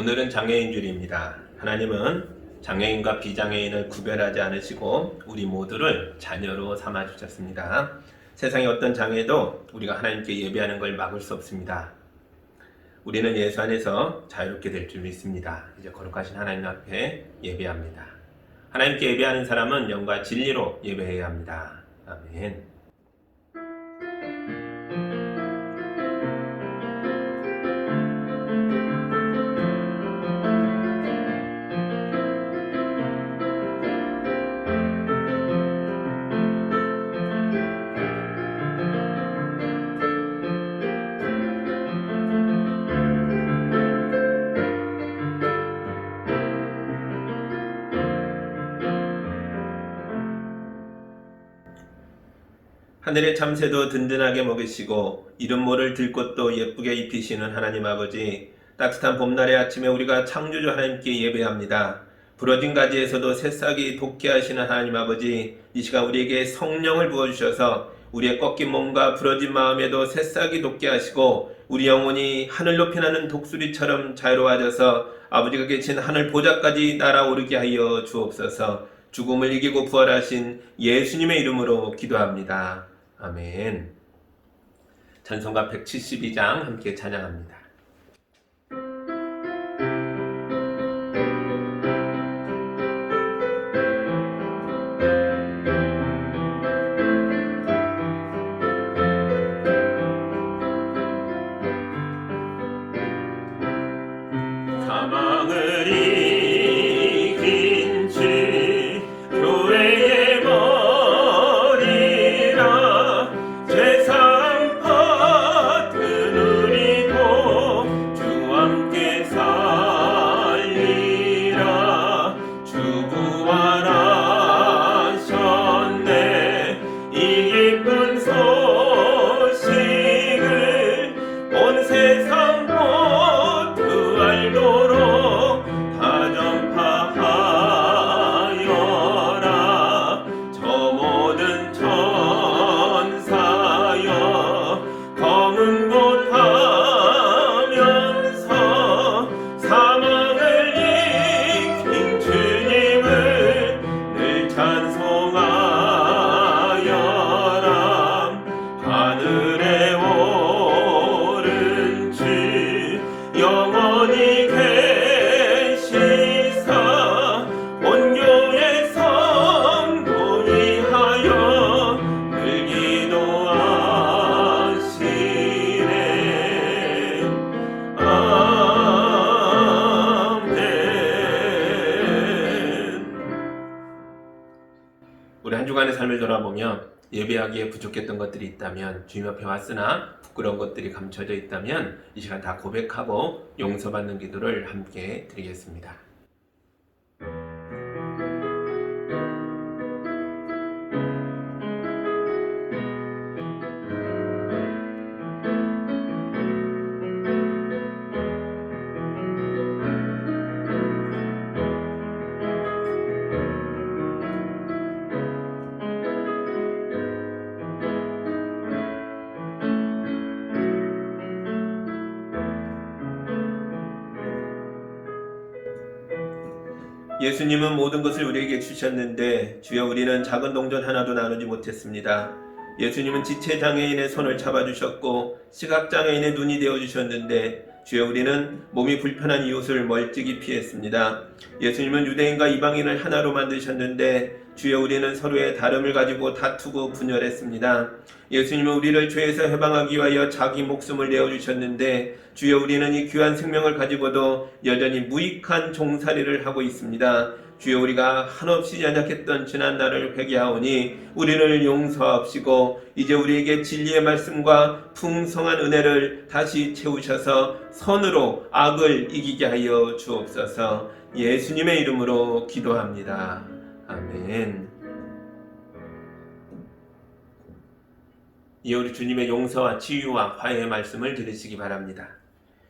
오늘은 장애인 주일입니다. 하나님은 장애인과 비장애인을 구별하지 않으시고 우리 모두를 자녀로 삼아 주셨습니다. 세상의 어떤 장애도 우리가 하나님께 예배하는 걸 막을 수 없습니다. 우리는 예수 안에서 자유롭게 될 줄 믿습니다. 이제 거룩하신 하나님 앞에 예배합니다. 하나님께 예배하는 사람은 영과 진리로 예배해야 합니다. 아멘. 하늘의 참새도 든든하게 먹이시고 이름 모를 들꽃도 예쁘게 입히시는 하나님 아버지, 따뜻한 봄날의 아침에 우리가 창조주 하나님께 예배합니다. 부러진 가지에서도 새싹이 돋게 하시는 하나님 아버지, 이 시간 우리에게 성령을 부어주셔서 우리의 꺾인 몸과 부러진 마음에도 새싹이 돋게 하시고 우리 영혼이 하늘 높이 나는 독수리처럼 자유로워져서 아버지가 계신 하늘 보좌까지 날아오르게 하여 주옵소서. 죽음을 이기고 부활하신 예수님의 이름으로 기도합니다. 아멘. 찬송가 172장 함께 찬양합니다. 사망을 이긴 주 교회의 머리라, 죄상 받은 우리도 주 함께 살리라. 주 부활하셨네. 이 기쁜 소식을 온 세상 모두 알도록 다 전파하여라. 저 모든 천사여 검은 곳 하면서 사망을 이긴 주님을 늘 찬송하여라. 하늘에 오른 주 영원히 계시사 온 교회 성도 위하여 늘 기도하시네. 아멘. 우리 한 주간의 삶을 돌아보며 예배하기에 부족했던 것들이 있다면, 주님 앞에 왔으나 부끄러운 것들이 감춰져 있다면 이 시간 다 고백하고 용서받는 기도를 함께 드리겠습니다. 예수님은 모든 것을 우리에게 주셨는데 주여 우리는 작은 동전 하나도 나누지 못했습니다. 예수님은 지체장애인의 손을 잡아주셨고 시각장애인의 눈이 되어주셨는데 주여 우리는 몸이 불편한 이웃을 멀찍이 피했습니다. 예수님은 유대인과 이방인을 하나로 만드셨는데 주여 우리는 서로의 다름을 가지고 다투고 분열했습니다. 예수님은 우리를 죄에서 해방하기 위하여 자기 목숨을 내어주셨는데 주여 우리는 이 귀한 생명을 가지고도 여전히 무익한 종살이를 하고 있습니다. 주여 우리가 한없이 연약했던 지난 날을 회개하오니 우리를 용서하옵시고 이제 우리에게 진리의 말씀과 풍성한 은혜를 다시 채우셔서 선으로 악을 이기게 하여 주옵소서. 예수님의 이름으로 기도합니다. 아멘. 이어 우리 주님의 용서와 치유와 화해의 말씀을 들으시기 바랍니다.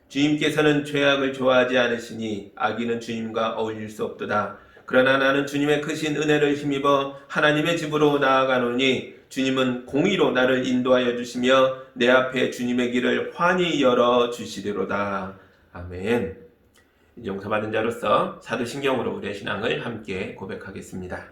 주님께서는 죄악을 좋아하지 않으시니 악인은 주님과 어울릴 수 없도다. 그러나 나는 주님의 크신 은혜를 힘입어 하나님의 집으로 나아가노니 주님은 공의로 나를 인도하여 주시며 내 앞에 주님의 길을 환히 열어 주시리로다. 아멘. 용서받은 자로서 사도신경으로 우리의 신앙을 함께 고백하겠습니다.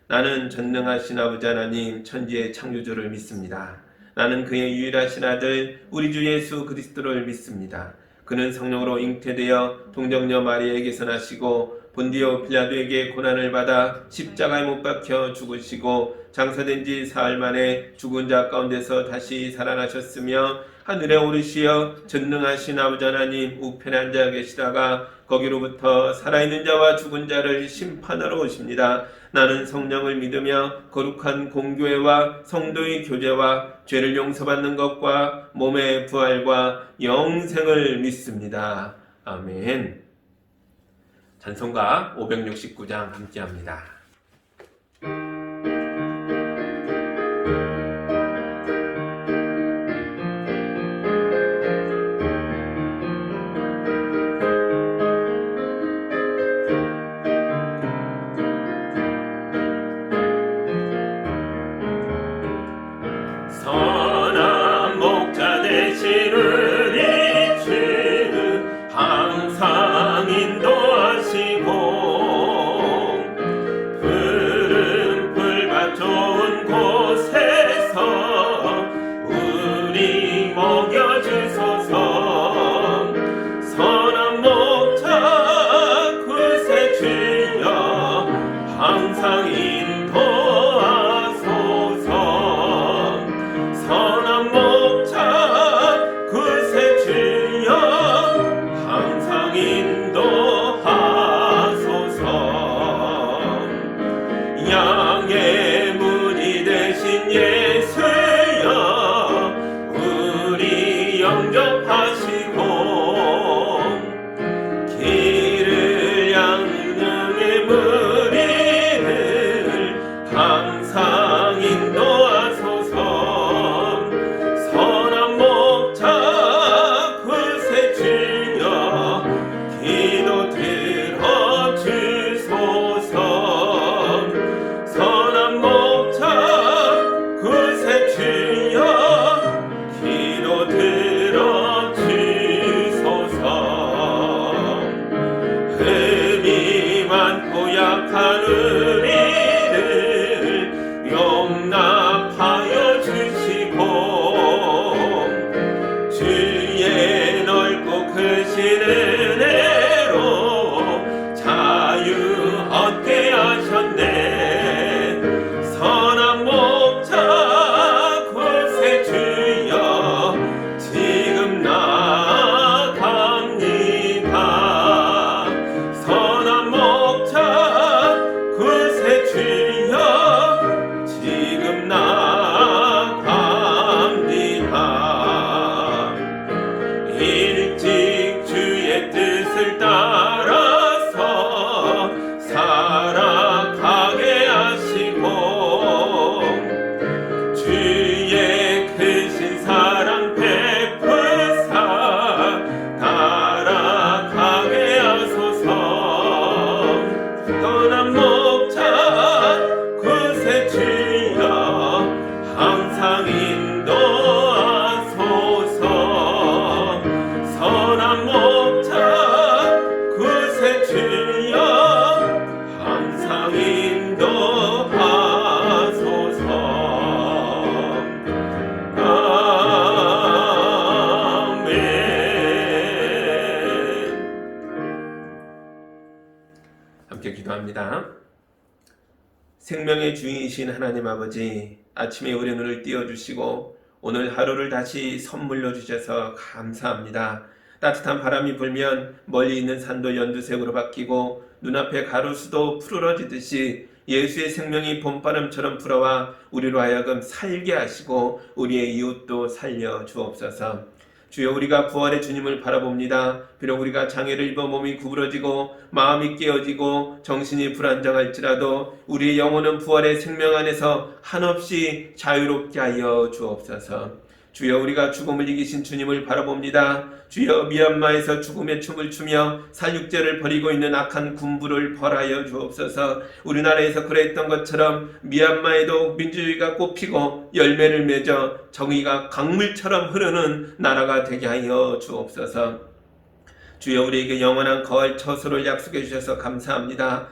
나는 전능하신 아버지 하나님 천지의 창조주를 믿습니다. 나는 그의 유일하신 아들 우리 주 예수 그리스도를 믿습니다. 그는 성령으로 잉태되어 동정녀 마리아에게서 나시고 본디오 빌라도에게 고난을 받아 십자가에 못 박혀 죽으시고 장사된 지 사흘 만에 죽은 자 가운데서 다시 살아나셨으며 하늘에 오르시어 전능하신 아버지 하나님 우편에 앉아 계시다가 거기로부터 살아있는 자와 죽은 자를 심판하러 오십니다. 나는 성령을 믿으며 거룩한 공교회와 성도의 교제와 죄를 용서받는 것과 몸의 부활과 영생을 믿습니다. 아멘. 찬송가 569장 함께합니다. 선한 목자 되신 우리 주는 항상 인도하시고 푸른 풀밭 좋은 곳에서 우리 먹여주소서. 선한 목자 구세 주여 항상 인도하소서. 선한 목자 구세 주여 항상 인도하소서. 양의 문이 되신 예수여 우리 영접하시고 길을 양양의 무리를 항상 인도하소서. 선한 목자 구세 주여 기도 들어주소서. 선한 목자 구세 주여 기도 들어주소서. 흠이 많고 약한 우리를 용납하여 주시고 주의 넓고 크신 은혜로 자유 얻게 하셨네. 선한 목자 구세 주여 지금 나아갑니다. 선한 목자 구세 주여 지금 나아갑니다. 일찍 주의 뜻을 따라서 살아가게 하시고 주의 크신 사랑 베푸사 따라가게 하소서. 선한 목자 구세 주여 항상 인도하소서. 선한 목자 구세 주여 항상 인도하소서. 아멘. 함께 기도합니다. 생명의 주인이신 하나님 아버지, 아침에 우리 눈을 띄워주시고 오늘 하루를 다시 선물로 주셔서 감사합니다. 따뜻한 바람이 불면 멀리 있는 산도 연두색으로 바뀌고 눈앞의 가로수도 푸르러지듯이 예수의 생명이 봄바람처럼 불어와 우리로 하여금 살게 하시고 우리의 이웃도 살려 주옵소서. 주여, 우리가 부활의 주님을 바라봅니다. 비록 우리가 장애를 입어 몸이 구부러지고 마음이 깨어지고 정신이 불안정할지라도 우리의 영혼은 부활의 생명 안에서 한없이 자유롭게 하여 주옵소서. 주여, 우리가 죽음을 이기신 주님을 바라봅니다. 주여, 미얀마에서 죽음의 춤을 추며 살육제를 벌이고 있는 악한 군부를 벌하여 주옵소서. 우리나라에서 그랬던 것처럼 미얀마에도 민주주의가 꽃피고 열매를 맺어 정의가 강물처럼 흐르는 나라가 되게 하여 주옵소서. 주여 우리에게 영원한 거할 처소를 약속해 주셔서 감사합니다.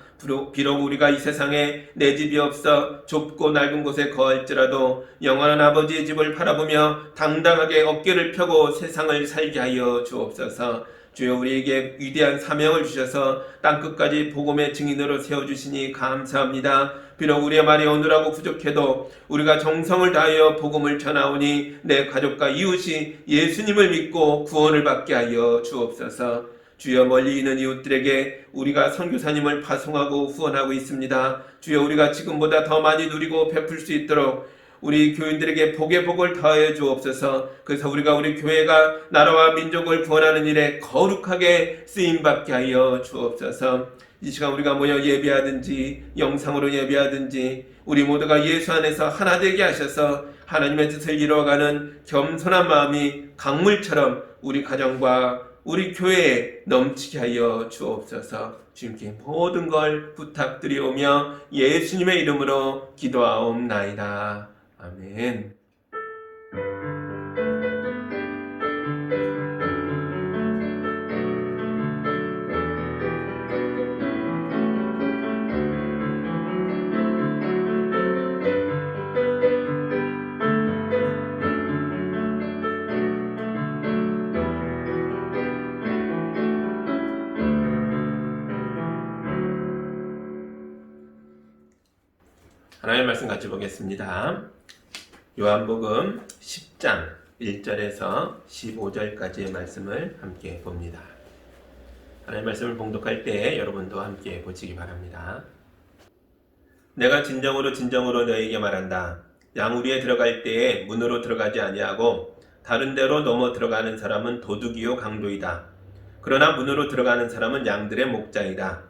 비록 우리가 이 세상에 내 집이 없어 좁고 낡은 곳에 거할지라도 영원한 아버지의 집을 바라보며 당당하게 어깨를 펴고 세상을 살게 하여 주옵소서. 주여 우리에게 위대한 사명을 주셔서 땅끝까지 복음의 증인으로 세워주시니 감사합니다. 비록 우리의 말이 어눌하고 부족해도 우리가 정성을 다하여 복음을 전하오니 내 가족과 이웃이 예수님을 믿고 구원을 받게 하여 주옵소서. 주여 멀리 있는 이웃들에게 우리가 선교사님을 파송하고 후원하고 있습니다. 주여 우리가 지금보다 더 많이 누리고 베풀 수 있도록 우리 교인들에게 복의 복을 더하여 주옵소서. 그래서 우리가 우리 교회가 나라와 민족을 구원하는 일에 거룩하게 쓰임받게 하여 주옵소서. 이 시간 우리가 모여 예배하든지 영상으로 예배하든지 우리 모두가 예수 안에서 하나 되게 하셔서 하나님의 뜻을 이루어가는 겸손한 마음이 강물처럼 우리 가정과 우리 교회에 넘치게 하여 주옵소서. 주님께 모든 걸 부탁드리오며 예수님의 이름으로 기도하옵나이다. 아멘. 하나님의 말씀 같이 보겠습니다. 요한복음 10장 1절에서 15절까지의 말씀을 함께 봅니다. 하나님의 말씀을 봉독할 때 여러분도 함께 보시기 바랍니다. 내가 진정으로 너희에게 말한다. 양우리에 들어갈 때에 문으로 들어가지 아니하고 다른 데로 넘어 들어가는 사람은 도둑이요 강도이다. 그러나 문으로 들어가는 사람은 양들의 목자이다.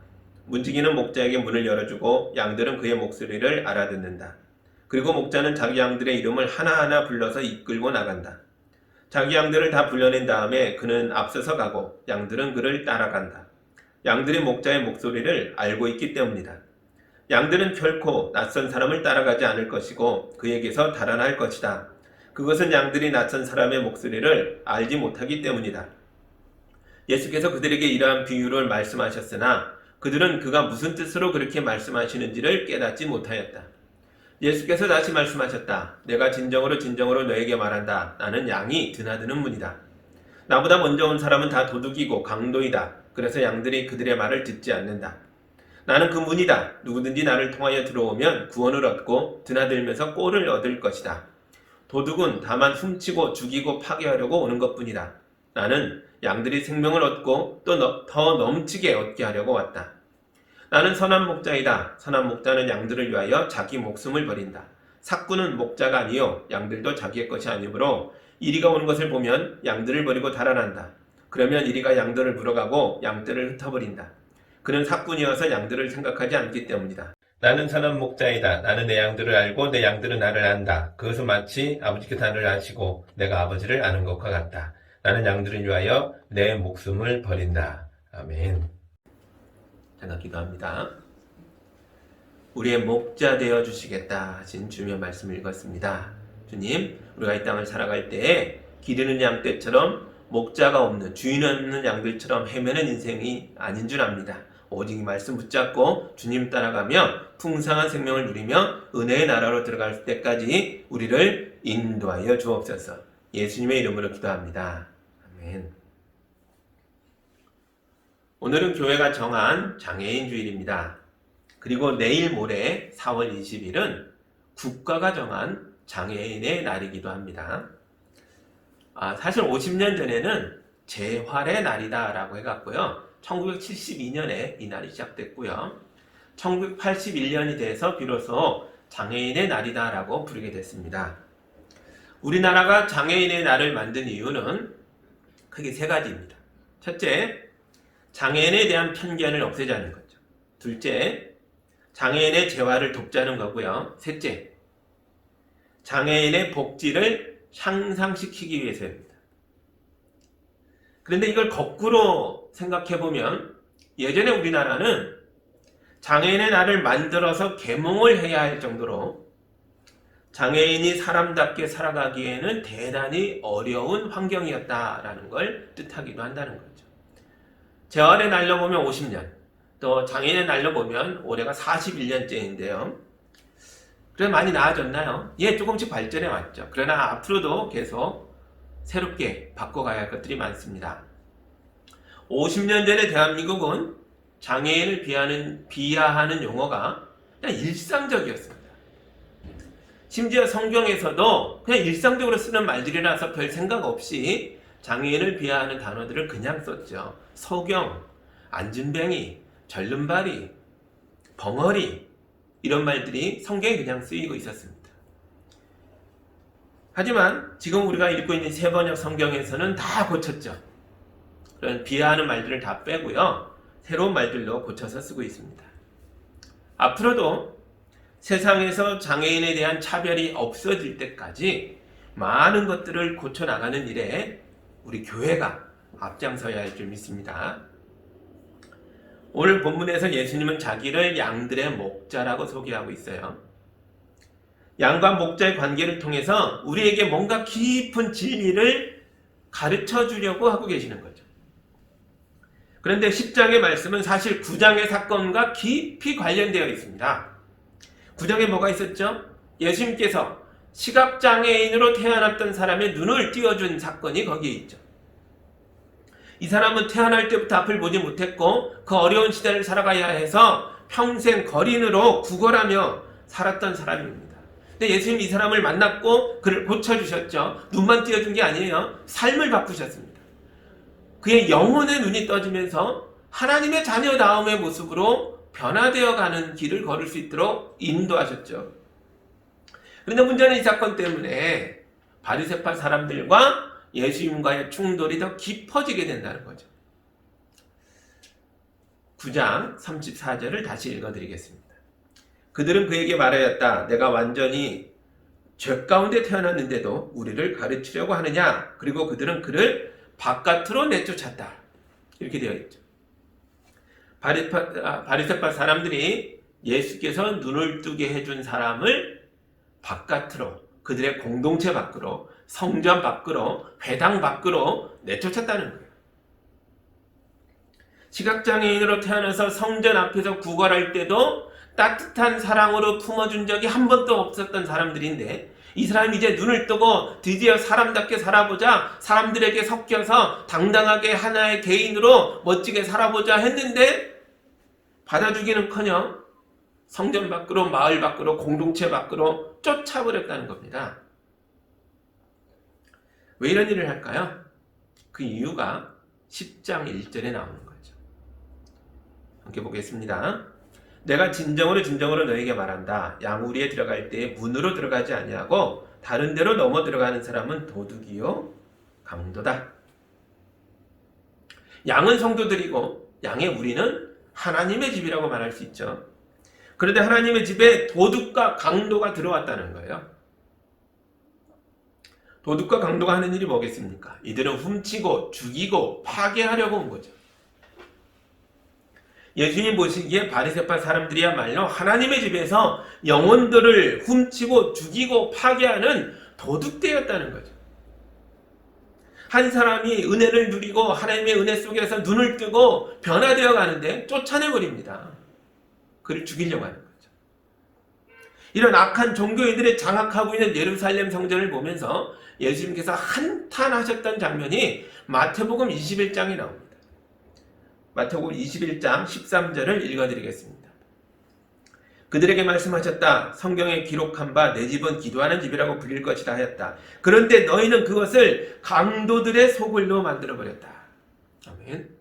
문지기는 목자에게 문을 열어주고 양들은 그의 목소리를 알아듣는다. 그리고 목자는 자기 양들의 이름을 하나하나 불러서 이끌고 나간다. 자기 양들을 다 불러낸 다음에 그는 앞서서 가고 양들은 그를 따라간다. 양들이 목자의 목소리를 알고 있기 때문이다. 양들은 결코 낯선 사람을 따라가지 않을 것이고 그에게서 달아날 것이다. 그것은 양들이 낯선 사람의 목소리를 알지 못하기 때문이다. 예수께서 그들에게 이러한 비유를 말씀하셨으나 그들은 그가 무슨 뜻으로 그렇게 말씀하시는지를 깨닫지 못하였다. 예수께서 다시 말씀하셨다. 내가 진정으로 너에게 말한다. 나는 양이 드나드는 문이다. 나보다 먼저 온 사람은 다 도둑이고 강도이다. 그래서 양들이 그들의 말을 듣지 않는다. 나는 그 문이다. 누구든지 나를 통하여 들어오면 구원을 얻고 드나들면서 꼴을 얻을 것이다. 도둑은 다만 훔치고 죽이고 파괴하려고 오는 것뿐이다. 나는 양들이 생명을 얻고 또 더 넘치게 얻게 하려고 왔다. 나는 선한 목자이다. 선한 목자는 양들을 위하여 자기 목숨을 버린다. 삭구는 목자가 아니요 양들도 자기의 것이 아니므로 이리가 오는 것을 보면 양들을 버리고 달아난다. 그러면 이리가 양들을 물어가고 양떼를 흩어버린다. 그는 삭군이어서 양들을 생각하지 않기 때문이다. 나는 선한 목자이다. 나는 내 양들을 알고 내 양들은 나를 안다. 그것은 마치 아버지께서 나를 아시고 내가 아버지를 아는 것과 같다. 나는 양들을 위하여 내 목숨을 버린다. 아멘. 잠깐 기도합니다. 우리의 목자 되어 주시겠다 하신 주님의 말씀을 읽었습니다. 주님, 우리가 이 땅을 살아갈 때에 기르는 양떼처럼 목자가 없는 주인 없는 양들처럼 헤매는 인생이 아닌 줄 압니다. 오직 이 말씀 붙잡고 주님 따라가며 풍성한 생명을 누리며 은혜의 나라로 들어갈 때까지 우리를 인도하여 주옵소서. 예수님의 이름으로 기도합니다. 아멘. 오늘은 교회가 정한 장애인 주일입니다. 그리고 내일 모레 4월 20일은 국가가 정한 장애인의 날이기도 합니다. 사실 50년 전에는 재활의 날이다 라고 해갖고요. 1972년에 이 날이 시작됐고요. 1981년이 돼서 비로소 장애인의 날이다 라고 부르게 됐습니다. 우리나라가 장애인의 날을 만든 이유는 크게 세 가지입니다. 첫째, 장애인에 대한 편견을 없애자는 거죠. 둘째, 장애인의 재활을 돕자는 거고요. 셋째, 장애인의 복지를 향상시키기 위해서입니다. 그런데 이걸 거꾸로 생각해보면 예전에 우리나라는 장애인의 날을 만들어서 계몽을 해야 할 정도로 장애인이 사람답게 살아가기에는 대단히 어려운 환경이었다라는 걸 뜻하기도 한다는 거죠. 재활의 날로 보면 50년, 또 장애인의 날로 보면 올해가 41년째인데요. 그래 많이 나아졌나요? 예, 조금씩 발전해 왔죠. 그러나 앞으로도 계속 새롭게 바꿔가야 할 것들이 많습니다. 50년 전에 대한민국은 장애인을 비하하는 용어가 그냥 일상적이었습니다. 심지어 성경에서도 그냥 일상적으로 쓰는 말들이라서 별 생각 없이 장애인을 비하하는 단어들을 그냥 썼죠. 소경, 안진뱅이, 절름발이, 벙어리 이런 말들이 성경에 그냥 쓰이고 있었습니다. 하지만 지금 우리가 읽고 있는 새번역 성경에서는 다 고쳤죠. 그런 비하하는 말들을 다 빼고요. 새로운 말들로 고쳐서 쓰고 있습니다. 앞으로도 세상에서 장애인에 대한 차별이 없어질 때까지 많은 것들을 고쳐나가는 일에 우리 교회가 앞장서야 할 줄 믿습니다. 오늘 본문에서 예수님은 자기를 양들의 목자라고 소개하고 있어요. 양과 목자의 관계를 통해서 우리에게 뭔가 깊은 진리를 가르쳐 주려고 하고 계시는 거죠. 그런데 10장의 말씀은 사실 9장의 사건과 깊이 관련되어 있습니다. 9장에 뭐가 있었죠? 예수님께서 시각장애인으로 태어났던 사람의 눈을 띄워준 사건이 거기에 있죠. 이 사람은 태어날 때부터 앞을 보지 못했고 그 어려운 시대를 살아가야 해서 평생 거린으로 구걸하며 살았던 사람입니다. 근데 예수님이 이 사람을 만났고 그를 고쳐주셨죠. 눈만 띄워준 게 아니에요. 삶을 바꾸셨습니다. 그의 영혼의 눈이 떠지면서 하나님의 자녀다움의 모습으로 변화되어 가는 길을 걸을 수 있도록 인도하셨죠. 그런데 문제는 이 사건 때문에 바리새파 사람들과 예수님과의 충돌이 더 깊어지게 된다는 거죠. 9장 34절을 다시 읽어드리겠습니다. 그들은 그에게 말하였다. 내가 완전히 죄 가운데 태어났는데도 우리를 가르치려고 하느냐? 그리고 그들은 그를 바깥으로 내쫓았다. 이렇게 되어 있죠. 바리새파 사람들이 예수께서 눈을 뜨게 해준 사람을 바깥으로, 그들의 공동체 밖으로, 성전 밖으로, 회당 밖으로 내쫓았다는 거예요. 시각장애인으로 태어나서 성전 앞에서 구걸할 때도 따뜻한 사랑으로 품어준 적이 한 번도 없었던 사람들인데 이 사람이 이제 눈을 뜨고 드디어 사람답게 살아보자, 사람들에게 섞여서 당당하게 하나의 개인으로 멋지게 살아보자 했는데 받아주기는커녕 성전 밖으로, 마을 밖으로, 공동체 밖으로 쫓아버렸다는 겁니다. 왜 이런 일을 할까요? 그 이유가 10장 1절에 나오는 거죠. 함께 보겠습니다. 내가 진정으로 너에게 말한다. 양우리에 들어갈 때에 문으로 들어가지 아니하고 다른 데로 넘어 들어가는 사람은 도둑이요 강도다. 양은 성도들이고 양의 우리는 하나님의 집이라고 말할 수 있죠. 그런데 하나님의 집에 도둑과 강도가 들어왔다는 거예요. 도둑과 강도가 하는 일이 뭐겠습니까? 이들은 훔치고 죽이고 파괴하려고 온 거죠. 예수님 보시기에 바리새파 사람들이야말로 하나님의 집에서 영혼들을 훔치고 죽이고 파괴하는 도둑들이었다는 거죠. 한 사람이 은혜를 누리고 하나님의 은혜 속에서 눈을 뜨고 변화되어 가는데 쫓아내버립니다. 그를 죽이려고 하는 거죠. 이런 악한 종교인들의 장악하고 있는 예루살렘 성전을 보면서 예수님께서 한탄하셨던 장면이 마태복음 21장에 나옵니다. 마태복음 21장 13절을 읽어드리겠습니다. 그들에게 말씀하셨다. 성경에 기록한 바 내 집은 기도하는 집이라고 불릴 것이다 하였다. 그런데 너희는 그것을 강도들의 소굴로 만들어버렸다. 아멘.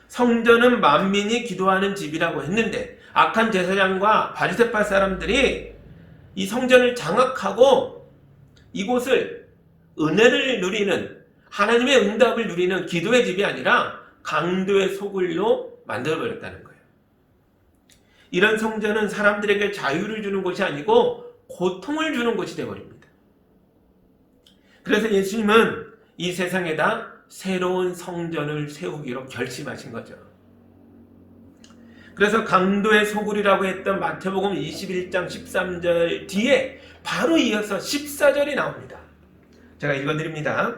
성전은 만민이 기도하는 집이라고 했는데 악한 제사장과 바리새파 사람들이 이 성전을 장악하고 이곳을 은혜를 누리는, 하나님의 응답을 누리는 기도의 집이 아니라 강도의 소굴로 만들어버렸다는 거예요. 이런 성전은 사람들에게 자유를 주는 곳이 아니고 고통을 주는 곳이 되어버립니다. 그래서 예수님은 이 세상에다 새로운 성전을 세우기로 결심하신 거죠. 그래서 강도의 소굴이라고 했던 마태복음 21장 13절 뒤에 바로 이어서 14절이 나옵니다. 제가 읽어드립니다.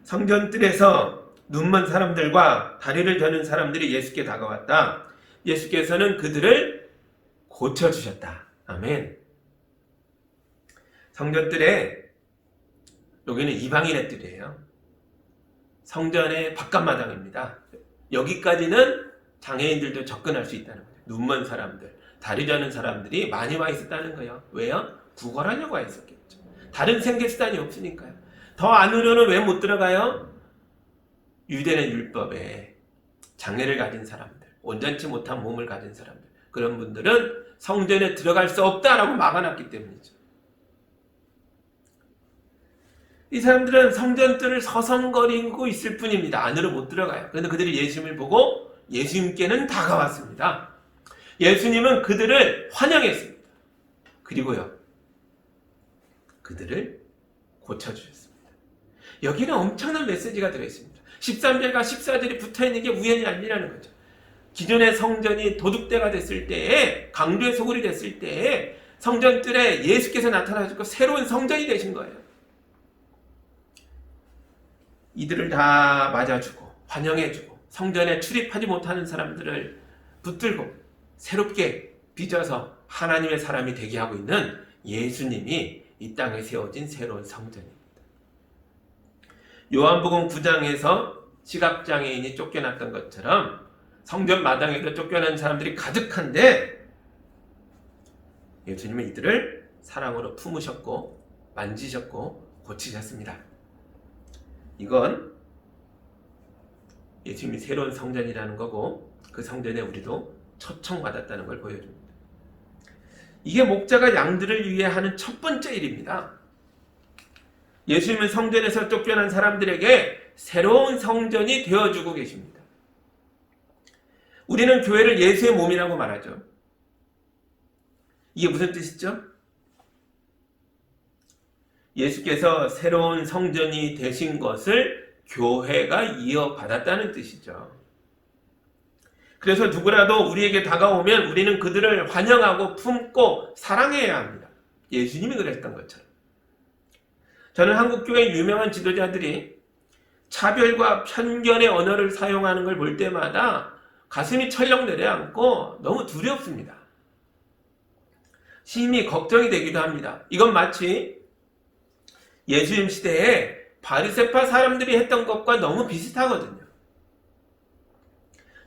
성전뜰에서 눈먼 사람들과 다리를 저는 사람들이 예수께 다가왔다. 예수께서는 그들을 고쳐주셨다. 아멘. 성전들에, 여기는 이방인의 뜰이에요. 성전의 바깥마당입니다. 여기까지는 장애인들도 접근할 수 있다는 거예요. 눈먼 사람들, 다리 저는 사람들이 많이 와 있었다는 거예요. 왜요? 구걸하려고 와 있었겠죠. 다른 생계수단이 없으니까요. 더 안으로는 왜 못 들어가요? 유대는 율법에 장애를 가진 사람들, 온전치 못한 몸을 가진 사람들, 그런 분들은 성전에 들어갈 수 없다라고 막아놨기 때문이죠. 이 사람들은 성전뜰을 서성거리고 있을 뿐입니다. 안으로 못 들어가요. 그런데 그들이 예수님을 보고 예수님께는 다가왔습니다. 예수님은 그들을 환영했습니다. 그리고요, 그들을 고쳐주셨습니다. 여기는 엄청난 메시지가 들어있습니다. 13절과 14절이 붙어있는 게 우연이 아니라는 거죠. 기존의 성전이 도둑대가 됐을 때에, 강도의 소굴이 됐을 때에 성전뜰에 예수께서 나타나시고 새로운 성전이 되신 거예요. 이들을 다 맞아주고 환영해주고 성전에 출입하지 못하는 사람들을 붙들고 새롭게 빚어서 하나님의 사람이 되게 하고 있는 예수님이 이 땅에 세워진 새로운 성전입니다. 요한복음 9장에서 시각장애인이 쫓겨났던 것처럼 성전 마당에도 쫓겨난 사람들이 가득한데 예수님은 이들을 사랑으로 품으셨고 만지셨고 고치셨습니다. 이건 예수님이 새로운 성전이라는 거고 그 성전에 우리도 초청받았다는 걸 보여줍니다. 이게 목자가 양들을 위해 하는 첫 번째 일입니다. 예수님은 성전에서 쫓겨난 사람들에게 새로운 성전이 되어주고 계십니다. 우리는 교회를 예수의 몸이라고 말하죠. 이게 무슨 뜻이죠? 예수께서 새로운 성전이 되신 것을 교회가 이어받았다는 뜻이죠. 그래서 누구라도 우리에게 다가오면 우리는 그들을 환영하고 품고 사랑해야 합니다. 예수님이 그랬던 것처럼. 저는 한국교회 유명한 지도자들이 차별과 편견의 언어를 사용하는 걸 볼 때마다 가슴이 철렁 내려앉고 너무 두렵습니다. 심히 걱정이 되기도 합니다. 이건 마치 예수님 시대에 바리새파 사람들이 했던 것과 너무 비슷하거든요.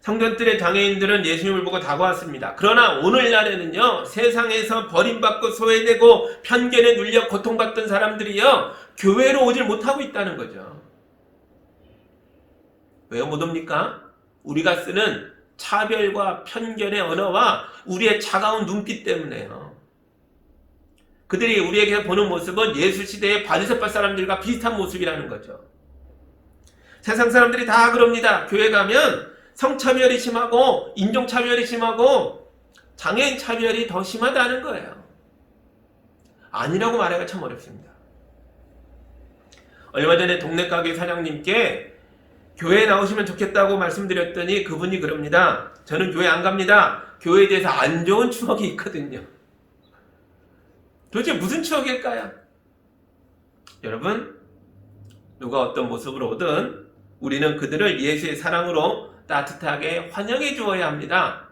성전뜰의 장애인들은 예수님을 보고 다가왔습니다. 그러나 오늘날에는요, 세상에서 버림받고 소외되고 편견에 눌려 고통받던 사람들이요, 교회로 오질 못하고 있다는 거죠. 왜 못 옵니까? 우리가 쓰는 차별과 편견의 언어와 우리의 차가운 눈빛 때문에요. 그들이 우리에게 보는 모습은 예수 시대의 바리새파 사람들과 비슷한 모습이라는 거죠. 세상 사람들이 다 그럽니다. 교회 가면 성차별이 심하고 인종차별이 심하고 장애인 차별이 더 심하다는 거예요. 아니라고 말하기가 참 어렵습니다. 얼마 전에 동네 가게 사장님께 교회에 나오시면 좋겠다고 말씀드렸더니 그분이 그럽니다. 저는 교회 안 갑니다. 교회에 대해서 안 좋은 추억이 있거든요. 도대체 무슨 추억일까요? 여러분, 누가 어떤 모습으로 오든 우리는 그들을 예수의 사랑으로 따뜻하게 환영해 주어야 합니다.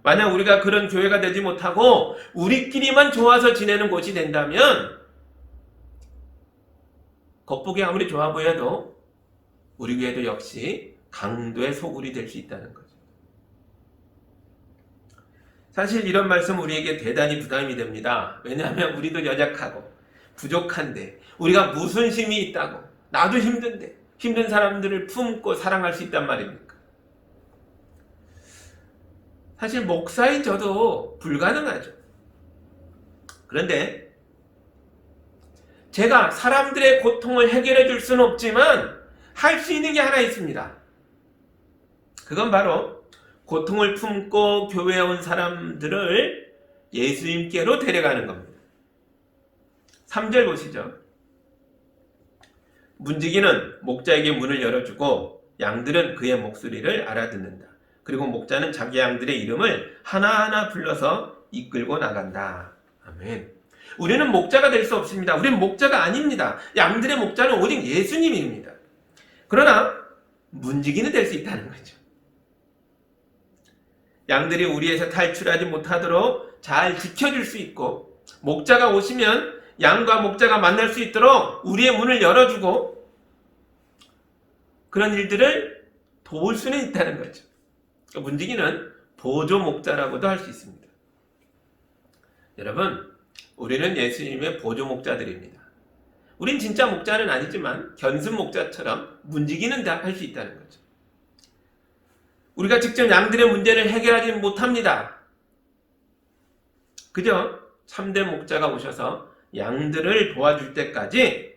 만약 우리가 그런 교회가 되지 못하고 우리끼리만 좋아서 지내는 곳이 된다면 겉보기 아무리 좋아 보여도 우리 교회도 역시 강도의 소굴이 될 수 있다는 거죠. 사실 이런 말씀 우리에게 대단히 부담이 됩니다. 왜냐하면 우리도 연약하고 부족한데 우리가 무슨 힘이 있다고 나도 힘든데 힘든 사람들을 품고 사랑할 수 있단 말입니까? 사실 목사인 저도 불가능하죠. 그런데 제가 사람들의 고통을 해결해 줄 수는 없지만 할 수 있는 게 하나 있습니다. 그건 바로 고통을 품고 교회에 온 사람들을 예수님께로 데려가는 겁니다. 3절 보시죠. 문지기는 목자에게 문을 열어주고 양들은 그의 목소리를 알아듣는다. 그리고 목자는 자기 양들의 이름을 하나하나 불러서 이끌고 나간다. 아멘. 우리는 목자가 될 수 없습니다. 우리는 목자가 아닙니다. 양들의 목자는 오직 예수님입니다. 그러나 문지기는 될 수 있다는 거죠. 양들이 우리에서 탈출하지 못하도록 잘 지켜줄 수 있고, 목자가 오시면 양과 목자가 만날 수 있도록 우리의 문을 열어주고, 그런 일들을 도울 수는 있다는 거죠. 그러니까 문지기는 보조 목자라고도 할 수 있습니다. 여러분, 우리는 예수님의 보조 목자들입니다. 우린 진짜 목자는 아니지만 견습 목자처럼 문지기는 다 할 수 있다는 거죠. 우리가 직접 양들의 문제를 해결하지 못합니다. 그저 참된 목자가 오셔서 양들을 도와줄 때까지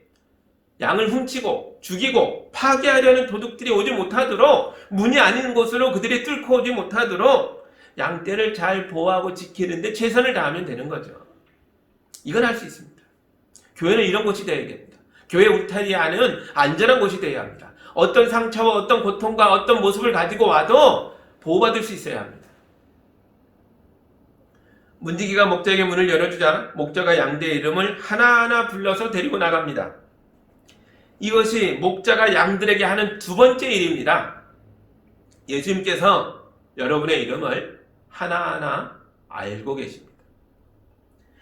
양을 훔치고 죽이고 파괴하려는 도둑들이 오지 못하도록, 문이 아닌 곳으로 그들이 뚫고 오지 못하도록 양떼를 잘 보호하고 지키는데 최선을 다하면 되는 거죠. 이건 할 수 있습니다. 교회는 이런 곳이 되어야겠다. 교회 울타리 안은 안전한 곳이 되어야 합니다. 어떤 상처와 어떤 고통과 어떤 모습을 가지고 와도 보호받을 수 있어야 합니다. 문지기가 목자에게 문을 열어주자 목자가 양들의 이름을 하나하나 불러서 데리고 나갑니다. 이것이 목자가 양들에게 하는 두 번째 일입니다. 예수님께서 여러분의 이름을 하나하나 알고 계십니다.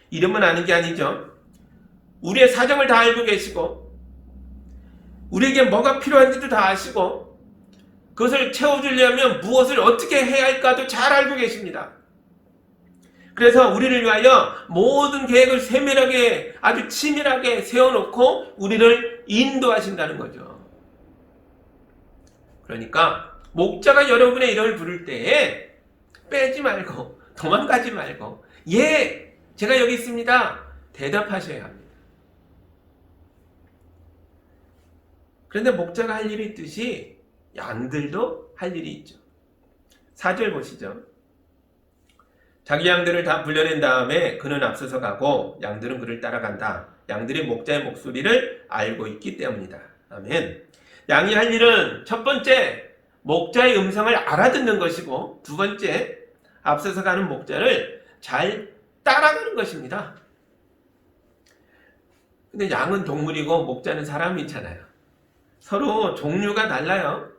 이름은 아는 게 아니죠. 우리의 사정을 다 알고 계시고, 우리에게 뭐가 필요한지도 다 아시고, 그것을 채워주려면 무엇을 어떻게 해야 할까도 잘 알고 계십니다. 그래서 우리를 위하여 모든 계획을 세밀하게, 아주 치밀하게 세워놓고 우리를 인도하신다는 거죠. 그러니까 목자가 여러분의 이름을 부를 때에 빼지 말고 도망가지 말고 예, 제가 여기 있습니다, 대답하셔야 합니다. 그런데 목자가 할 일이 있듯이 양들도 할 일이 있죠. 4절 보시죠. 자기 양들을 다 불려낸 다음에 그는 앞서서 가고 양들은 그를 따라간다. 양들이 목자의 목소리를 알고 있기 때문이다. 아멘. 양이 할 일은 첫 번째, 목자의 음성을 알아듣는 것이고, 두 번째, 앞서서 가는 목자를 잘 따라가는 것입니다. 근데 양은 동물이고 목자는 사람이잖아요. 서로 종류가 달라요.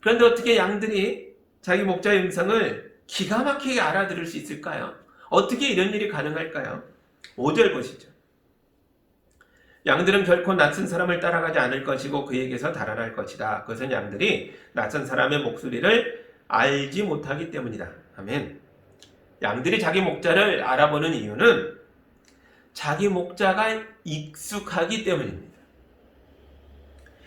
그런데 어떻게 양들이 자기 목자의 음성을 기가 막히게 알아들을 수 있을까요? 어떻게 이런 일이 가능할까요? 5절 보시죠. 양들은 결코 낯선 사람을 따라가지 않을 것이고 그에게서 달아날 것이다. 그것은 양들이 낯선 사람의 목소리를 알지 못하기 때문이다. 아멘. 양들이 자기 목자를 알아보는 이유는 자기 목자가 익숙하기 때문입니다.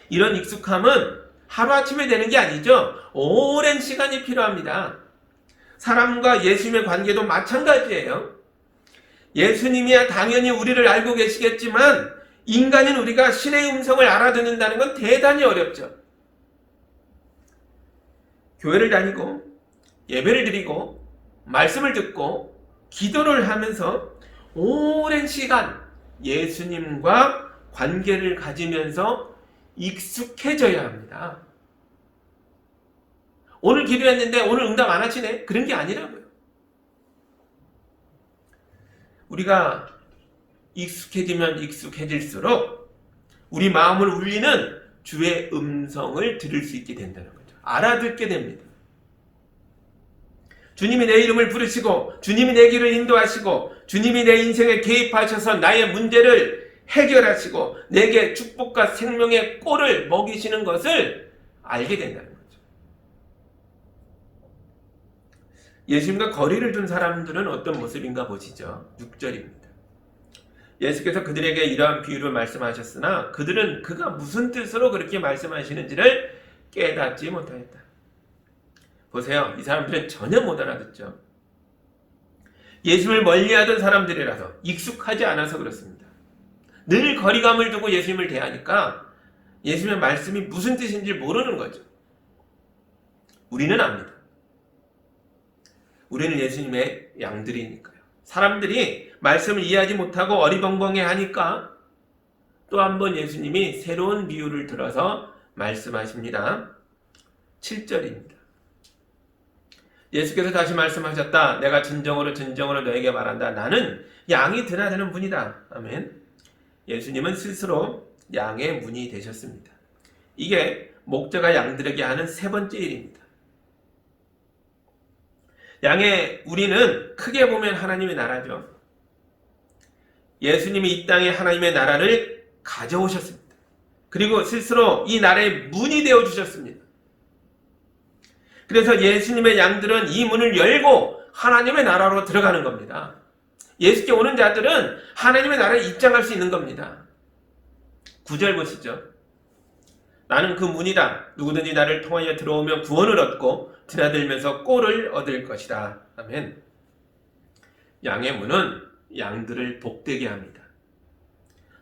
이런 익숙함은 하루아침에 되는 게 아니죠. 오랜 시간이 필요합니다. 사람과 예수님의 관계도 마찬가지예요. 예수님이야 당연히 우리를 알고 계시겠지만 인간인 우리가 신의 음성을 알아듣는다는 건 대단히 어렵죠. 교회를 다니고 예배를 드리고 말씀을 듣고 기도를 하면서 오랜 시간 예수님과 관계를 가지면서 익숙해져야 합니다. 오늘 기도했는데 오늘 응답 안 하시네? 그런 게 아니라고요. 우리가 익숙해지면 익숙해질수록 우리 마음을 울리는 주의 음성을 들을 수 있게 된다는 거죠. 알아듣게 됩니다. 주님이 내 이름을 부르시고 주님이 내 길을 인도하시고 주님이 내 인생에 개입하셔서 나의 문제를 해결하시고 내게 축복과 생명의 꼴을 먹이시는 것을 알게 된다는 거죠. 예수님과 거리를 둔 사람들은 어떤 모습인가 보시죠. 6절입니다. 예수께서 그들에게 이러한 비유를 말씀하셨으나 그들은 그가 무슨 뜻으로 그렇게 말씀하시는지를 깨닫지 못하였다. 보세요. 이 사람들은 전혀 못 알아듣죠. 예수님을 멀리하던 사람들이라서 익숙하지 않아서 그렇습니다. 늘 거리감을 두고 예수님을 대하니까 예수님의 말씀이 무슨 뜻인지 모르는 거죠. 우리는 압니다. 우리는 예수님의 양들이니까요. 사람들이 말씀을 이해하지 못하고 어리벙벙해 하니까 또 한 번 예수님이 새로운 비유를 들어서 말씀하십니다. 7절입니다. 예수께서 다시 말씀하셨다. 내가 진정으로 너에게 말한다. 나는 양이 드나드는 문이다. 아멘. 예수님은 스스로 양의 문이 되셨습니다. 이게 목자가 양들에게 하는 세 번째 일입니다. 양의 우리는 크게 보면 하나님의 나라죠. 예수님이 이 땅에 하나님의 나라를 가져오셨습니다. 그리고 스스로 이 나라의 문이 되어 주셨습니다. 그래서 예수님의 양들은 이 문을 열고 하나님의 나라로 들어가는 겁니다. 예수께 오는 자들은 하나님의 나라에 입장할 수 있는 겁니다. 9절 보시죠. 나는 그 문이다. 누구든지 나를 통하여 들어오면 구원을 얻고 드나들면서 꼴을 얻을 것이다. 아멘. 양의 문은 양들을 복되게 합니다.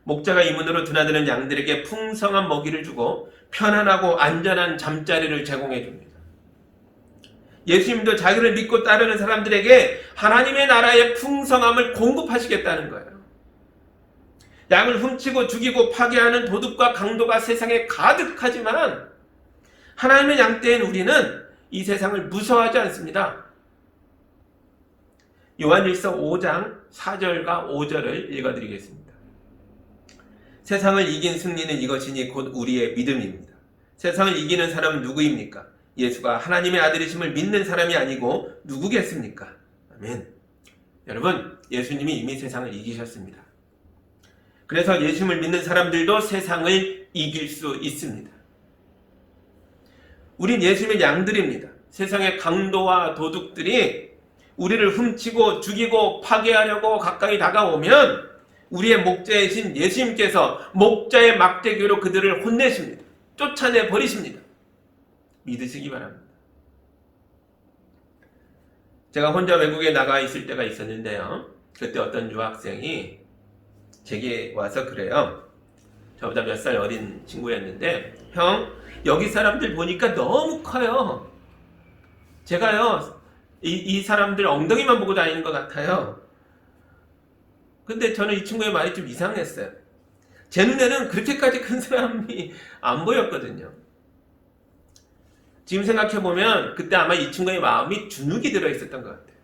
목자가 이 문으로 드나드는 양들에게 풍성한 먹이를 주고 편안하고 안전한 잠자리를 제공해 줍니다. 예수님도 자기를 믿고 따르는 사람들에게 하나님의 나라의 풍성함을 공급하시겠다는 거예요. 양을 훔치고 죽이고 파괴하는 도둑과 강도가 세상에 가득하지만 하나님의 양떼인 우리는 이 세상을 무서워하지 않습니다. 요한일서 5장 4절과 5절을 읽어드리겠습니다. 세상을 이긴 승리는 이것이니 곧 우리의 믿음입니다. 세상을 이기는 사람은 누구입니까? 예수가 하나님의 아들이심을 믿는 사람이 아니고 누구겠습니까? 아멘. 여러분, 예수님이 이미 세상을 이기셨습니다. 그래서 예수님을 믿는 사람들도 세상을 이길 수 있습니다. 우린 예수님의 양들입니다. 세상의 강도와 도둑들이 우리를 훔치고 죽이고 파괴하려고 가까이 다가오면 우리의 목자이신 예수님께서 목자의 막대기로 그들을 혼내십니다. 쫓아내 버리십니다. 믿으시기 바랍니다. 제가 혼자 외국에 나가 있을 때가 있었는데요. 그때 어떤 유학생이 제게 와서 그래요. 저보다 몇 살 어린 친구였는데, 형, 여기 사람들 보니까 너무 커요. 제가요, 이 사람들 엉덩이만 보고 다니는 것 같아요. 근데 저는 이 친구의 말이 좀 이상했어요. 제 눈에는 그렇게까지 큰 사람이 안 보였거든요. 지금 생각해보면 그때 아마 이 친구의 마음이 주눅이 들어있었던 것 같아요.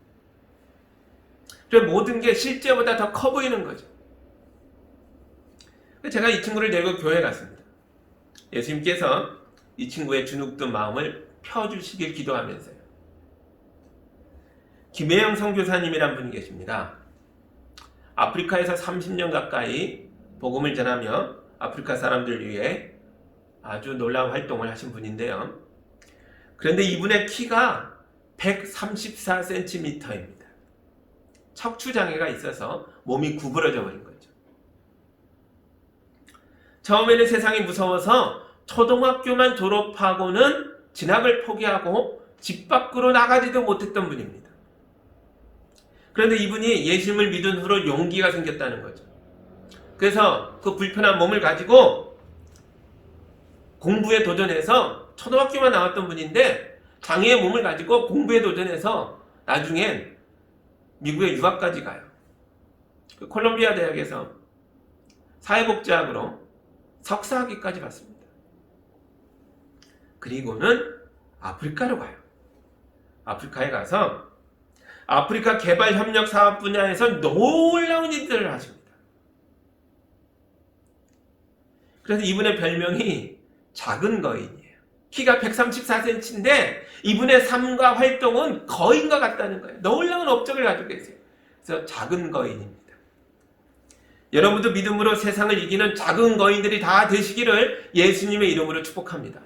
그래서 모든 게 실제보다 더 커 보이는 거죠. 제가 이 친구를 데리고 교회에 갔습니다. 예수님께서 이 친구의 주눅든 마음을 펴주시길 기도하면서요. 김혜영 선교사님이란 분이 계십니다. 아프리카에서 30년 가까이 복음을 전하며 아프리카 사람들 위해 아주 놀라운 활동을 하신 분인데요. 그런데 이분의 키가 134cm입니다. 척추장애가 있어서 몸이 구부러져 버린 거죠. 처음에는 세상이 무서워서 초등학교만 졸업하고는 진학을 포기하고 집 밖으로 나가지도 못했던 분입니다. 그런데 이분이 예수님을 믿은 후로 용기가 생겼다는 거죠. 그래서 그 불편한 몸을 가지고 공부에 도전해서 초등학교만 나왔던 분인데 장애의 몸을 가지고 공부에 도전해서 나중엔 미국에 유학까지 가요. 그 콜롬비아 대학에서 사회복지학으로 석사학위까지 받습니다. 그리고는 아프리카로 가요. 아프리카에 가서 아프리카 개발협력 사업 분야에서 놀라운 일들을 하십니다. 그래서 이분의 별명이 작은 거인이에요. 키가 134cm인데 이분의 삶과 활동은 거인과 같다는 거예요. 놀라운 업적을 가지고 계세요. 그래서 작은 거인입니다. 여러분도 믿음으로 세상을 이기는 작은 거인들이 다 되시기를 예수님의 이름으로 축복합니다.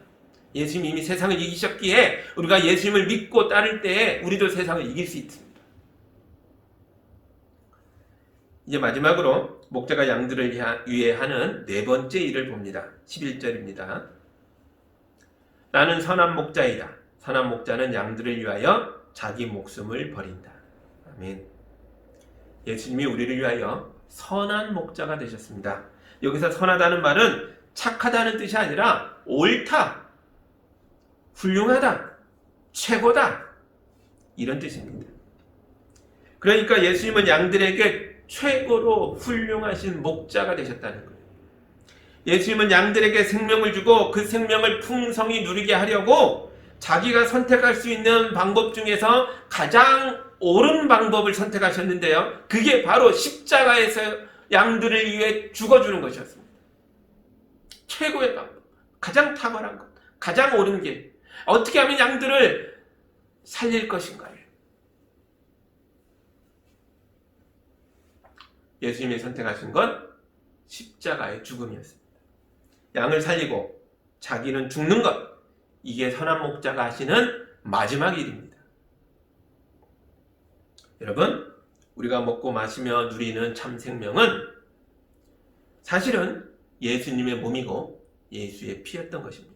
예수님이 이미 세상을 이기셨기에 우리가 예수님을 믿고 따를 때에 우리도 세상을 이길 수 있습니다. 이제 마지막으로 목자가 양들을 위해 하는 네 번째 일을 봅니다. 11절입니다. 나는 선한 목자이다. 선한 목자는 양들을 위하여 자기 목숨을 버린다. 아멘. 예수님이 우리를 위하여 선한 목자가 되셨습니다. 여기서 선하다는 말은 착하다는 뜻이 아니라 옳다, 훌륭하다, 최고다 이런 뜻입니다. 그러니까 예수님은 양들에게 최고로 훌륭하신 목자가 되셨다는 거예요. 예수님은 양들에게 생명을 주고 그 생명을 풍성히 누리게 하려고 자기가 선택할 수 있는 방법 중에서 가장 옳은 방법을 선택하셨는데요. 그게 바로 십자가에서 양들을 위해 죽어주는 것이었습니다. 최고의 방법, 가장 탁월한 것, 가장 옳은 길, 어떻게 하면 양들을 살릴 것인가를 예수님이 선택하신 건 십자가의 죽음이었습니다. 양을 살리고 자기는 죽는 것, 이게 선한 목자가 하시는 마지막 일입니다. 여러분, 우리가 먹고 마시며 누리는 참 생명은 사실은 예수님의 몸이고 예수의 피였던 것입니다.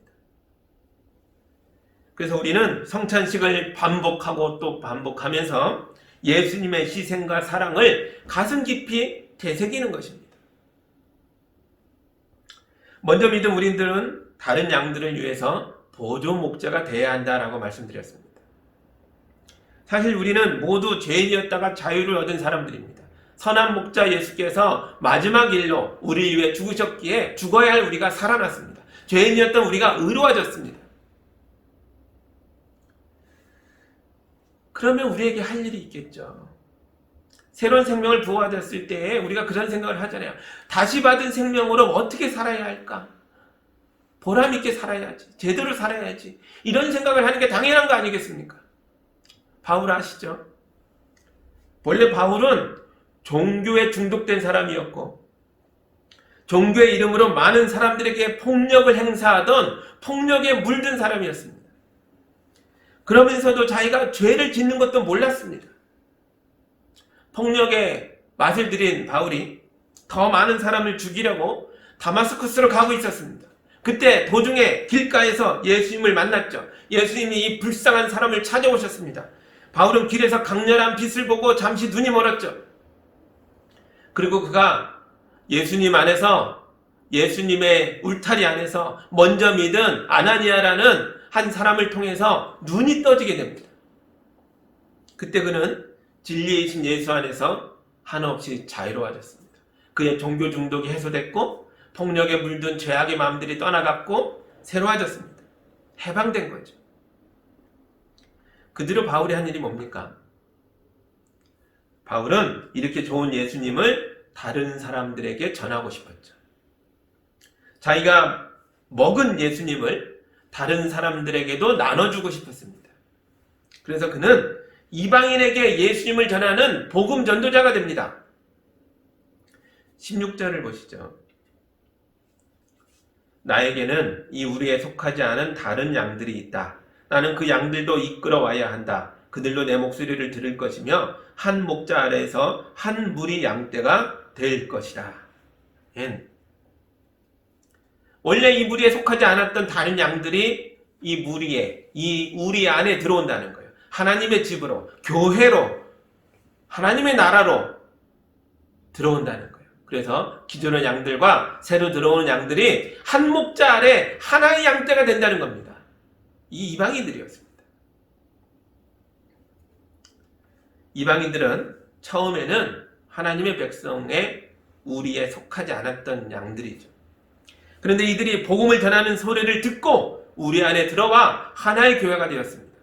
그래서 우리는 성찬식을 반복하고 또 반복하면서 예수님의 희생과 사랑을 가슴 깊이 되새기는 것입니다. 먼저 믿은 우리들은 다른 양들을 위해서 보조 목자가 되어야 한다라고 말씀드렸습니다. 사실 우리는 모두 죄인이었다가 자유를 얻은 사람들입니다. 선한 목자 예수께서 마지막 일로 우리를 위해 죽으셨기에 죽어야 할 우리가 살아났습니다. 죄인이었던 우리가 의로워졌습니다. 그러면 우리에게 할 일이 있겠죠. 새로운 생명을 부어받았을 때에 우리가 그런 생각을 하잖아요. 다시 받은 생명으로 어떻게 살아야 할까? 보람있게 살아야지. 제대로 살아야지. 이런 생각을 하는 게 당연한 거 아니겠습니까? 바울 아시죠? 원래 바울은 종교에 중독된 사람이었고 종교의 이름으로 많은 사람들에게 폭력을 행사하던 폭력에 물든 사람이었습니다. 그러면서도 자기가 죄를 짓는 것도 몰랐습니다. 폭력에 맛을 들인 바울이 더 많은 사람을 죽이려고 다마스쿠스로 가고 있었습니다. 그때 도중에 길가에서 예수님을 만났죠. 예수님이 이 불쌍한 사람을 찾아오셨습니다. 바울은 길에서 강렬한 빛을 보고 잠시 눈이 멀었죠. 그리고 그가 예수님 안에서, 예수님의 울타리 안에서 먼저 믿은 아나니아라는 한 사람을 통해서 눈이 떠지게 됩니다. 그때 그는 진리이신 예수 안에서 한없이 자유로워졌습니다. 그의 종교 중독이 해소됐고 폭력에 물든 죄악의 마음들이 떠나갔고 새로워졌습니다. 해방된 거죠. 그 뒤로 바울이 한 일이 뭡니까? 바울은 이렇게 좋은 예수님을 다른 사람들에게 전하고 싶었죠. 자기가 먹은 예수님을 다른 사람들에게도 나눠주고 싶었습니다. 그래서 그는 이방인에게 예수님을 전하는 복음 전도자가 됩니다. 16절을 보시죠. 나에게는 이 우리에 속하지 않은 다른 양들이 있다. 나는 그 양들도 이끌어와야 한다. 그들도 내 목소리를 들을 것이며 한 목자 아래에서 한 무리 양떼가 될 것이다. 원래 이 무리에 속하지 않았던 다른 양들이 이 무리에, 이 우리 안에 들어온다는 거예요. 하나님의 집으로, 교회로, 하나님의 나라로 들어온다는 거예요. 그래서 기존의 양들과 새로 들어오는 양들이 한 목자 아래 하나의 양떼가 된다는 겁니다. 이 이방인들이었습니다. 이방인들은 처음에는 하나님의 백성의 우리에 속하지 않았던 양들이죠. 그런데 이들이 복음을 전하는 소리를 듣고 우리 안에 들어와 하나의 교회가 되었습니다.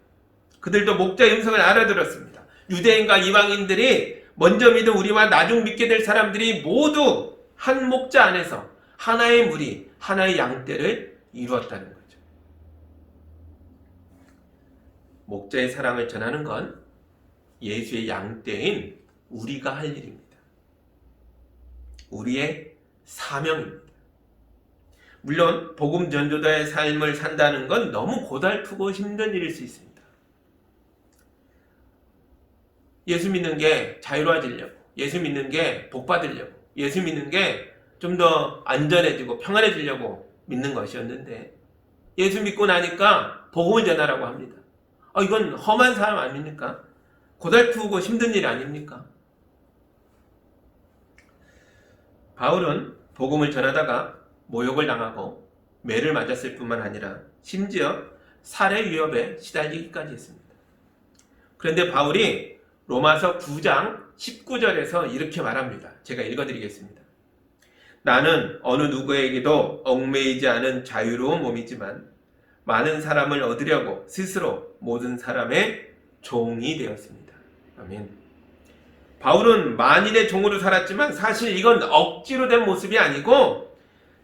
그들도 목자의 음성을 알아들었습니다. 유대인과 이방인들이 먼저 믿은 우리와 나중 믿게 될 사람들이 모두 한 목자 안에서 하나의 무리, 하나의 양떼를 이루었다는 거죠. 목자의 사랑을 전하는 건 예수의 양떼인 우리가 할 일입니다. 우리의 사명입니다. 물론 복음 전도자의 삶을 산다는 건 너무 고달프고 힘든 일일 수 있습니다. 예수 믿는 게 자유로워지려고, 예수 믿는 게 복 받으려고, 예수 믿는 게 좀 더 안전해지고 평안해지려고 믿는 것이었는데 예수 믿고 나니까 복음을 전하라고 합니다. 이건 험한 사람 아닙니까? 고달프고 힘든 일 아닙니까? 바울은 복음을 전하다가 모욕을 당하고 매를 맞았을 뿐만 아니라 심지어 살해 위협에 시달리기까지 했습니다. 그런데 바울이 로마서 9장 19절에서 이렇게 말합니다. 제가 읽어드리겠습니다. 나는 어느 누구에게도 얽매이지 않은 자유로운 몸이지만 많은 사람을 얻으려고 스스로 모든 사람의 종이 되었습니다. 아멘. 바울은 만인의 종으로 살았지만 사실 이건 억지로 된 모습이 아니고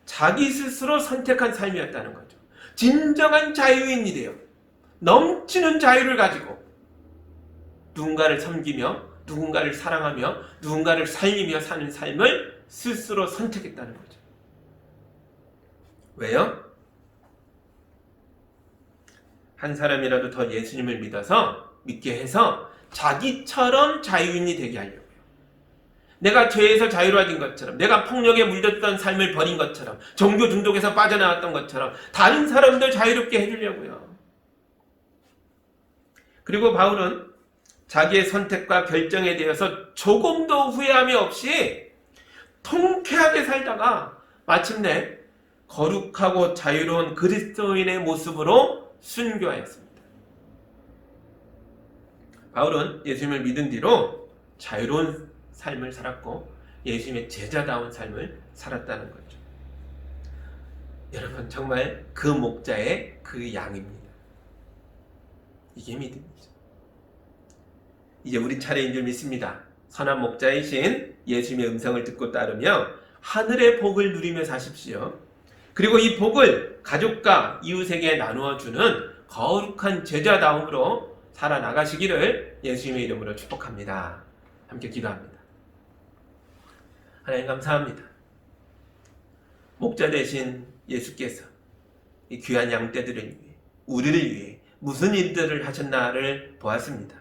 자기 스스로 선택한 삶이었다는 거죠. 진정한 자유인이 되어 넘치는 자유를 가지고 누군가를 섬기며 누군가를 사랑하며 누군가를 살리며 사는 삶을 스스로 선택했다는 거죠. 왜요? 한 사람이라도 더 예수님을 믿게 해서 자기처럼 자유인이 되게 하려고요. 내가 죄에서 자유로워진 것처럼, 내가 폭력에 물렸던 삶을 버린 것처럼, 종교 중독에서 빠져나왔던 것처럼 다른 사람들 자유롭게 해주려고요. 그리고 바울은 자기의 선택과 결정에 대해서 조금도 후회함이 없이 통쾌하게 살다가 마침내 거룩하고 자유로운 그리스도인의 모습으로 순교하였습니다. 바울은 예수님을 믿은 뒤로 자유로운 삶을 살았고 예수님의 제자다운 삶을 살았다는 거죠. 여러분, 정말 그 목자의 그 양입니다. 이게 믿음이죠. 이제 우리 차례인 줄 믿습니다. 선한 목자이신 예수님의 음성을 듣고 따르며 하늘의 복을 누리며 사십시오. 그리고 이 복을 가족과 이웃에게 나누어 주는 거룩한 제자다움으로 살아나가시기를 예수님의 이름으로 축복합니다. 함께 기도합니다. 하나님 감사합니다. 목자 되신 예수께서 이 귀한 양떼들을 위해, 우리를 위해 무슨 일들을 하셨나를 보았습니다.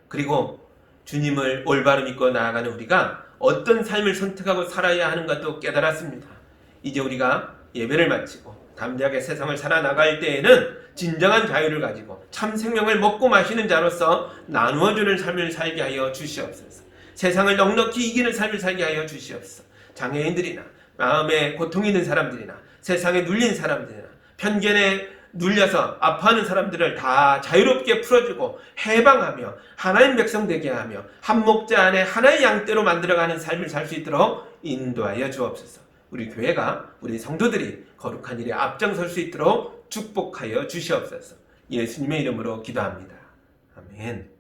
그리고 주님을 올바로 믿고 나아가는 우리가 어떤 삶을 선택하고 살아야 하는가도 깨달았습니다. 이제 우리가 예배를 마치고 담대하게 세상을 살아나갈 때에는 진정한 자유를 가지고 참 생명을 먹고 마시는 자로서 나누어주는 삶을 살게 하여 주시옵소서. 세상을 넉넉히 이기는 삶을 살게 하여 주시옵소서. 장애인들이나 마음에 고통이 있는 사람들이나 세상에 눌린 사람들이나 편견에 눌려서 아파하는 사람들을 다 자유롭게 풀어주고 해방하며 하나님 백성 되게 하며 한 목자 안에 하나의 양떼로 만들어가는 삶을 살 수 있도록 인도하여 주옵소서. 우리 교회가, 우리 성도들이 거룩한 일에 앞장설 수 있도록 축복하여 주시옵소서. 예수님의 이름으로 기도합니다. 아멘.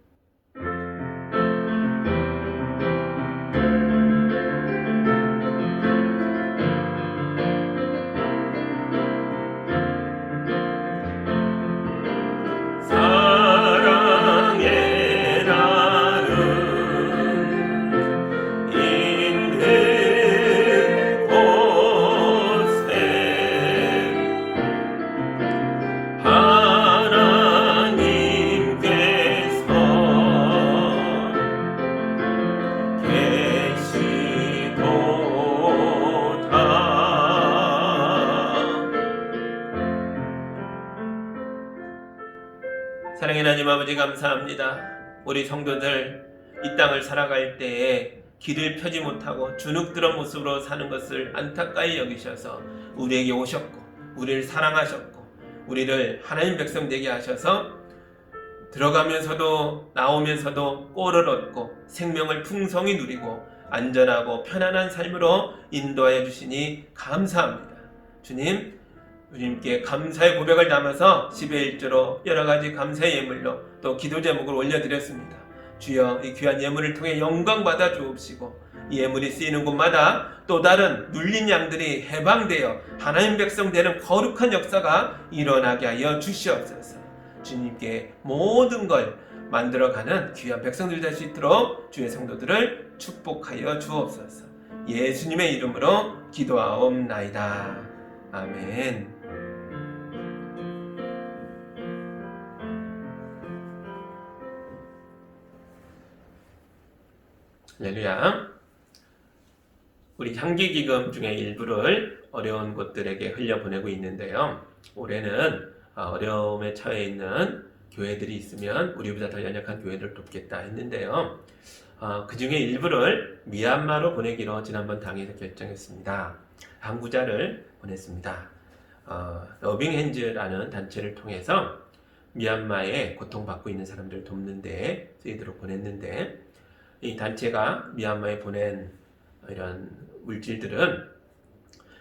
사랑의 하나님 아버지 감사합니다. 우리 성도들 이 땅을 살아갈 때에 길을 펴지 못하고 주눅들은 모습으로 사는 것을 안타까이 여기셔서 우리에게 오셨고 우리를 사랑하셨고 우리를 하나님 백성 되게 하셔서 들어가면서도 나오면서도 꼴을 얻고 생명을 풍성히 누리고 안전하고 편안한 삶으로 인도하여 주시니 감사합니다. 주님께 감사의 고백을 담아서 10의 1조로 여러가지 감사의 예물로 또 기도 제목을 올려드렸습니다. 주여, 이 귀한 예물을 통해 영광 받아 주옵시고 이 예물이 쓰이는 곳마다 또 다른 눌린 양들이 해방되어 하나님 백성 되는 거룩한 역사가 일어나게 하여 주시옵소서. 주님께 모든 걸 만들어가는 귀한 백성들 될 수 있도록 주의 성도들을 축복하여 주옵소서. 예수님의 이름으로 기도하옵나이다. 아멘. 할렐루야. 우리 향기기금 중에 일부를 어려운 곳들에게 흘려보내고 있는데요. 올해는 어려움에 처해 있는 교회들이 있으면 우리보다 더 연약한 교회들을 돕겠다 했는데요. 그 중에 일부를 미얀마로 보내기로 지난번 당에서 결정했습니다. 한 구자를 보냈습니다. 러빙핸즈라는 단체를 통해서 미얀마에 고통받고 있는 사람들을 돕는 데 쓰이도록 보냈는데, 이 단체가 미얀마에 보낸 이런 물질들은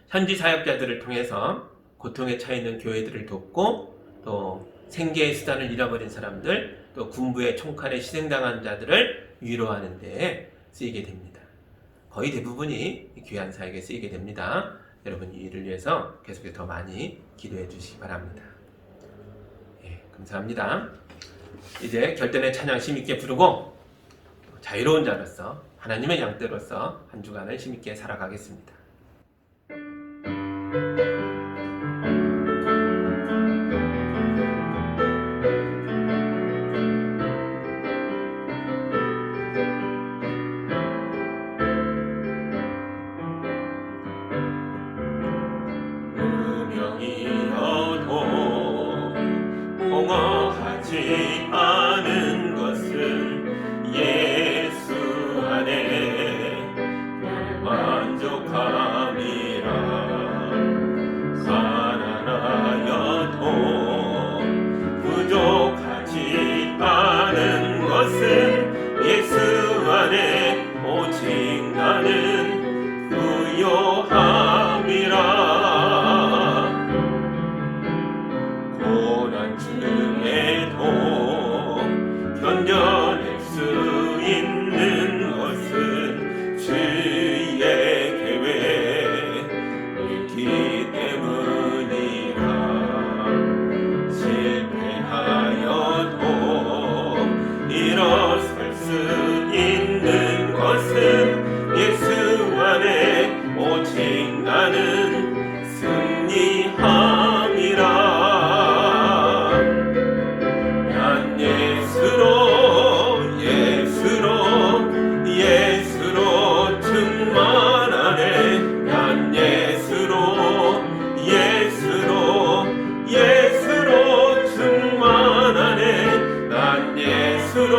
현지 사역자들을 통해서 고통에 처해 있는 교회들을 돕고 또 생계의 수단을 잃어버린 사람들, 또 군부의 총칼에 희생당한 자들을 위로하는 데 쓰이게 됩니다. 거의 대부분이 귀한 사역에 쓰이게 됩니다. 여러분 이 일을 위해서 계속해서 더 많이 기도해 주시기 바랍니다. 감사합니다. 이제 결단의 찬양 힘있게 부르고 자유로운 자로서 하나님의 양떼로서 한 주간을 힘있게 살아가겠습니다. 무명이어도 공허하지 않은 것은 예수 안에 만족함이라. 가난하여도 부족하지 않은 것은 예수 안에 오직 나는 부요함이라. 고난 중에도 견뎌낼 수 있는 것은 주의 계획 있기 때문이라. 실패하여도 일어설 수 있는 것은 예수 안에 오직 나는 승리함이라. 난 예수로 충만하네. 난 예수로 충만하네. 난 예수로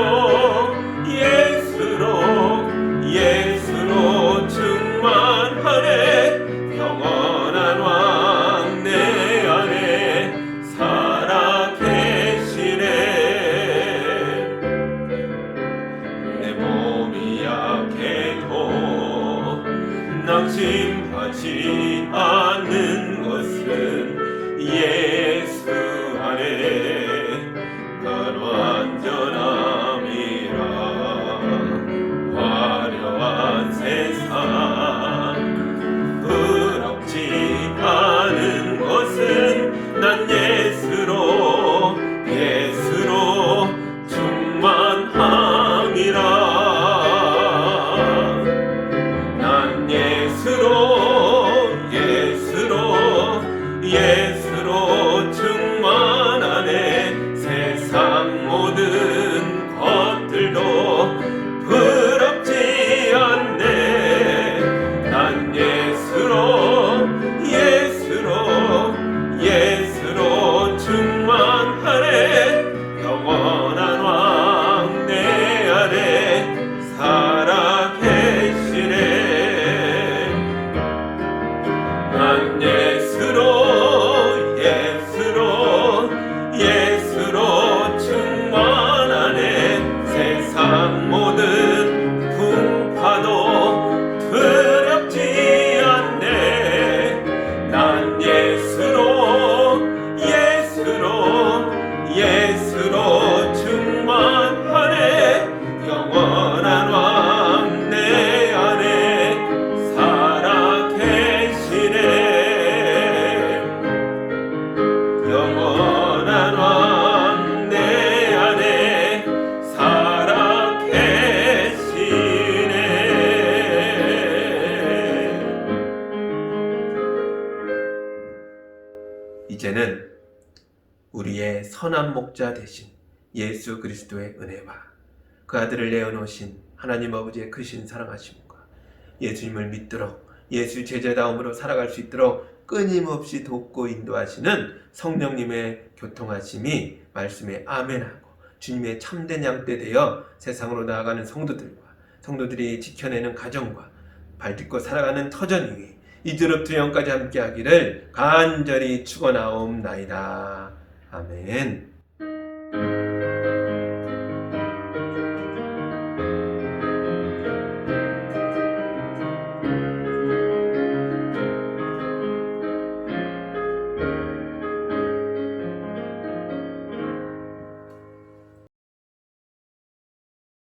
충만하네. 영원한 왕 내 안에 살아 계시네. 내 몸이 약해도 낙심하지 않는 것은 예수 안에 난 완전함이라. 화려한 세상 부럽지 않은 것은 난 예수로 충만함이라. 난 예수로 충만하네. 세상 모든 것들도 부럽지 않네. 난 예수로 충만하네. 영원한 왕 내 안에 살아 계시네. 난 예수로 충만하네. 세상 모든 풍파도 두렵지 않네. 난 예수로 충만하네. 영원한 왕 내 안에 살아 계시네. 영원한 왕 내 안에 살아 계시네. 이제는 우리의 선한 목자 되신 예수 그리스도의 은혜와 그 아들을 내어놓으신 하나님 아버지의 크신 사랑하심과 예수님을 믿도록 예수 제자다움으로 살아갈 수 있도록 끊임없이 돕고 인도하시는 성령님의 교통하심이 말씀에 아멘하고 주님의 참된 양떼 되어 세상으로 나아가는 성도들이 지켜내는 가정과 발딛고 살아가는 터전 위에 이제로부터 영까지 함께 하기를 간절히 축원하옵나이다. 아멘.